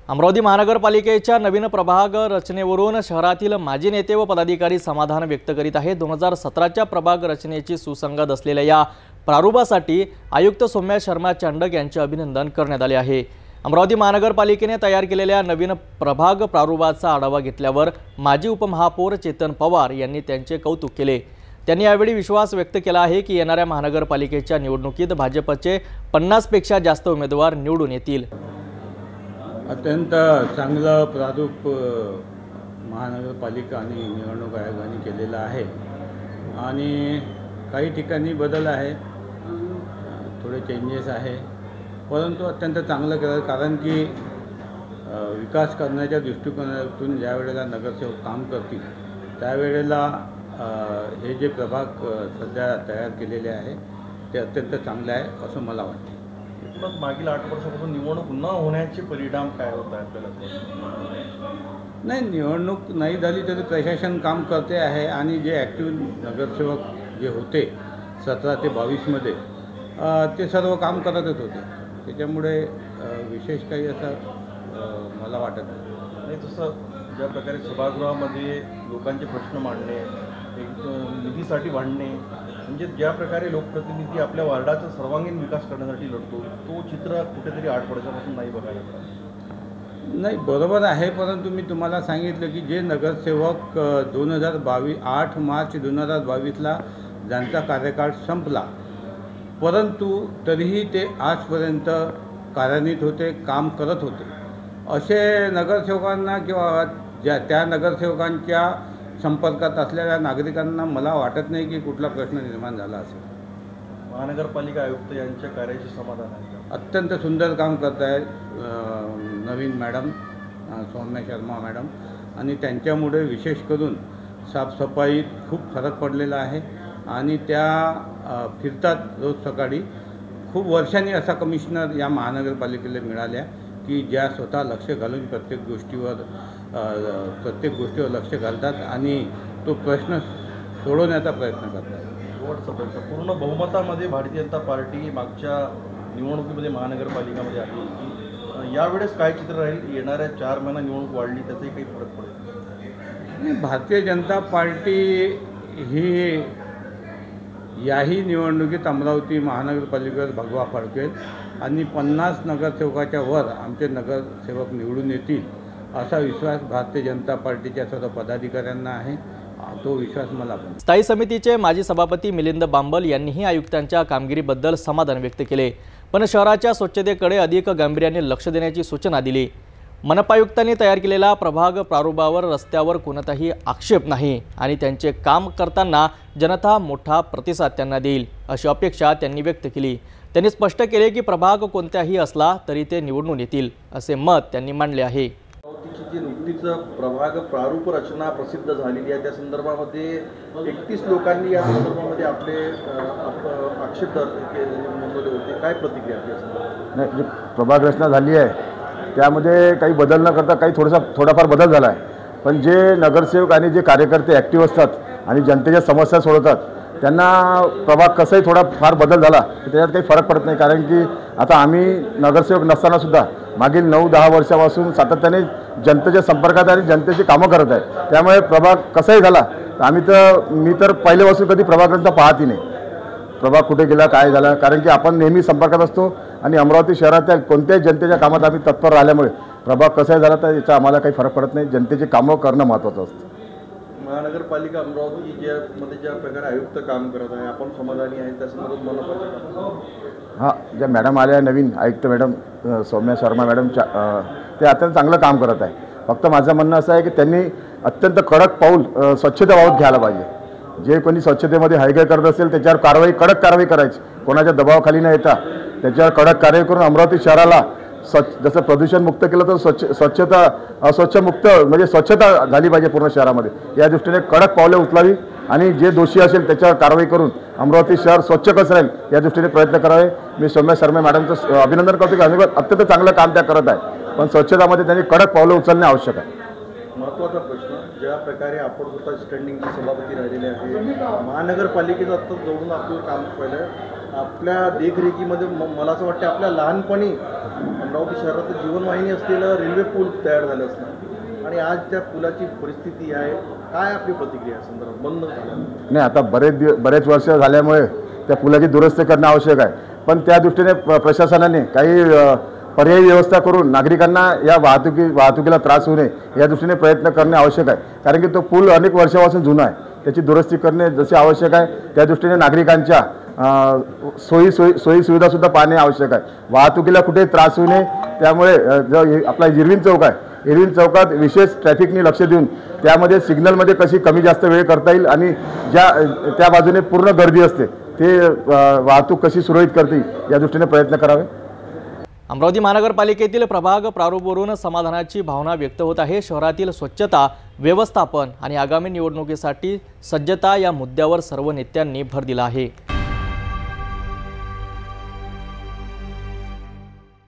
अमरावती महानगरपालिकेच्या नवीन प्रभाग रचनेवरून शहरातील माजी नेते व पदाधिकारी समाधान व्यक्त करीत आहेत। 2017च्या प्रभाग रचनेची सुसंगत असलेल्या या प्रारूपासाठी आयुक्त सौम्या शर्मा चांडक यांचे अभिनंदन करण्यात आले आहे। अमरावती महानगरपालिकेने तयार केलेल्या नवीन प्रभाग प्रारूपाचा आढावा घेतल्यावर माजी उपमहापौर चेतन पवार यांनी त्यांचे कौतुक केले। त्यांनी यावेळी विश्वास व्यक्त केला आहे की येणाऱ्या महानगरपालिकेच्या निवडणुकीत भाजपचे 50 पेक्षा जास्त उमेदवार निवडून येतील। अत्यंत चांगलं प्रारूप महानगरपालिका आणि निवडणूक आयोगाने केलेलं आहे आणि काही ठिकाणी बदल आहे, थोडे चेंजेस आहे, परंतु अत्यंत चांगलं केलं। कारण की विकास करण्याच्या दृष्टिकोनातून ज्या वेळेला नगरसेवक काम करतील त्यावेळेला हे जे प्रभाग सध्या तयार केलेले आहे ते अत्यंत चांगले आहे असं मला वाटतं। मागील 8 वर्षापासून निवडणूक न होण्याचे परिणाम काय होत आहेत आपल्याला? नाही, निवडणूक नाही झाली तरी प्रशासन काम करते आहे आणि जे ॲक्टिव्ह नगरसेवक जे होते 17 ते 22मध्ये ते सर्व काम करतच होते, त्याच्यामुळे विशेष काही असं मला वाटत नाही। तसं ज्या प्रकारे सभागृहामध्ये लोकांचे प्रश्न मांडणे, निधीसाठी भांडणे, म्हणजे ज्या प्रकारे लोकप्रतिनिधी आपल्या वार्डाचा सर्वांगीण विकास करण्यासाठी लढतो तो चित्र कुठेतरी 8 वर्षापासून नाही बघायला मिळालं। नाही, बरोबर आहे, परंतु मी तुम्हाला सांगितलं की जे नगरसेवक 8 मार्च 2022ला ज्यांचा कार्यकाळ संपला परंतु तरीही ते आजपर्यंत कार्यान्वित होते, काम करत होते, असे नगरसेवकांना किंवा त्या नगरसेवकांच्या संपर्कात असलेल्या नागरिकांना मला वाटत नाही की कुठला प्रश्न निर्माण झाला असेल। महानगरपालिका आयुक्त यांच्या कार्याची समाधान आहे? अत्यंत सुंदर काम करत आहेत नवीन मॅडम सौम्या शर्मा मॅडम, आणि त्यांच्यामुळे विशेष करून साफसफाईत खूप फरक पडलेला आहे आणि त्या फिरतात रोज सकाळी। खूप वर्षांनी असा कमिशनर या महानगरपालिकेला मिळाल्या की ज्या स्वतः लक्ष घालून प्रत्येक गोष्टीवर लक्ष घालतात आणि तो प्रश्न सोडवण्याचा प्रयत्न करतात। पूर्ण बहुमतामध्ये भारतीय जनता पार्टी मागच्या निवडणुकीमध्ये महानगरपालिकामध्ये आली, यावेळेस काय चित्र राहील? येणाऱ्या 4 महिना निवडणूक वाढली त्याचाही काही फरक पडेल? भारतीय जनता पार्टी ही याही निवडणुकीत अमरावती महानगरपालिकेवर भगवा फडकेल आणि 50 नगरसेवकाच्या वर आमचे नगरसेवक निवडून येतील असा विश्वास भारतीय जनता पार्टीच्या सर्व पदाधिकाऱ्यांना आहे। तो विश्वास मला पण। स्थायी समितीचे माजी सभापती मिलिंद बांबल यांनीही आयुक्तांच्या कामगिरीबद्दल समाधान व्यक्त केले, पण शहराच्या स्वच्छतेकडे अधिक गांभीर्याने लक्ष देण्याची सूचना दिली। मनपायुक्तांनी तयार केलेला प्रभाग प्रारूपावर रस्त्यावर कोणताही आक्षेप नाही आणि त्यांचे काम करताना जनता मोठा प्रतिसाद त्यांना देईल अशी अपेक्षा त्यांनी व्यक्त केली। त्यांनी स्पष्ट केले की प्रभाग कोणत्याही असला तरी ते निवडून येतील असे मत त्यांनी मांडले आहे। जी नुकतीच प्रभाग प्रारूप रचना प्रसिद्ध झालेली आहे त्या संदर्भामध्ये 31 लोकांनी या संदर्भामध्ये आपले आक्षेप नोंदवले होते, काय प्रतिक्रिया? नाही, जी प्रभाग रचना झाली आहे त्यामध्ये काही बदल न करता काही थोडाफार बदल झाला आहे, पण जे नगरसेवक आणि जे कार्यकर्ते ॲक्टिव्ह असतात आणि जनतेच्या समस्या सोडवतात त्यांना प्रभाग कसाही थोडाफार बदल झाला तर त्याच्यात काही फरक पडत नाही। कारण की आता आम्ही नगरसेवक नसतानासुद्धा मागील 9-10 वर्षापासून सातत्याने जनतेच्या संपर्कात आणि जनतेची कामं करत आहे, त्यामुळे प्रभाग कसाही झाला तर मी तर पहिल्यापासून कधी प्रभागांचा पाहतही नाही प्रभाग कुठे गेला काय झाला, कारण की आपण नेहमी संपर्कात असतो आणि अमरावती शहरातील कोणत्याही जनतेच्या कामात आम्ही तत्पर राहिल्यामुळे प्रभाग कसाही झाला तर याचा आम्हाला काही फरक पडत नाही। जनतेची कामं करणं महत्त्वाचं असतं। महानगरपालिका अमरावती ज्या प्रकारे आयुक्त काम करत आहे आपण समाधानी आहे त्या संदर्भात मला हां, ज्या मॅडम आल्या नवीन आयुक्त मॅडम सौम्या शर्मा मॅडम ते अत्यंत चांगलं काम करत आहे। फक्त माझं म्हणणं असं आहे की त्यांनी अत्यंत कडक पाऊल स्वच्छतेबाबत घ्यायला पाहिजे। जे कोणी स्वच्छतेमध्ये हायगाय करत असेल त्याच्यावर कडक कारवाई करायची, कोणाच्या दबावाखाली न येता त्याच्यावर कडक कारवाई करून अमरावती शहराला जसं प्रदूषण मुक्त केलं तर अस्वच्छ मुक्त म्हणजे स्वच्छता झाली पाहिजे पूर्ण शहरामध्ये, या दृष्टीने कडक पावले उचलावी आणि जे दोषी असेल त्याच्यावर कारवाई करून अमरावती शहर स्वच्छ कसं राहील या दृष्टीने प्रयत्न करावे। मी सौम्या शर्मा मॅडमचं अभिनंदन करतो की अत्यंत चांगलं काम त्या करत आहे, पण स्वच्छतामध्ये त्यांनी कडक पावलं उचलणे आवश्यक आहे। महत्त्वाचा प्रश्न, ज्या प्रकारे आपण स्वतः स्टँडिंगचे सभापती राहिलेले आहे, महानगरपालिकेचं आत्ता जोडून आपलं काम पाहिलं, आपल्या देखरेखीमध्ये मला असं वाटतं आपल्या लहानपणी अमरावती शहराचं जीवनवाहिनी असलेलं रेल्वे पूल तयार झालं असतं आणि आज त्या पुलाची परिस्थिती आहे. काय आपली प्रतिक्रिया आहे संदर्भात बंद झालं? नाही, आता बरेच वर्ष झाल्यामुळे त्या पुलाची दुरुस्ती करणं आवश्यक आहे. पण त्या दृष्टीने प्रशासनाने काही पर्यायी व्यवस्था करून नागरिकांना या वाहतुकीला त्रास होऊ नये या दृष्टीने प्रयत्न करणे आवश्यक आहे. कारण की तो पूल अनेक वर्षापासून जुना आहे. त्याची दुरुस्ती करणे जसे आवश्यक आहे त्या दृष्टीने नागरिकांच्या सोयी सुविधासुद्धा पाहणे आवश्यक आहे. वाहतुकीला कुठे त्रास होऊ नये त्यामुळे जो आपला इरविन चौक आहे, इरविन चौकात विशेष ट्रॅफिकनी लक्ष देऊन त्यामध्ये सिग्नलमध्ये कशी कमी जास्त वेळ करता येईल आणि त्या बाजूने पूर्ण गर्दी असते ते वाहतूक कशी सुरळीत करता येईल या दृष्टीने प्रयत्न करावे. अमरावती महानगरपालिकेतील प्रभाग प्रारूपवरून समाधानाची भावना व्यक्त होत आहे. शहरातील स्वच्छता, व्यवस्थापन आणि आगामी निवडणुकीसाठी सज्जता या मुद्द्यावर सर्व नेत्यांनी भर दिला आहे.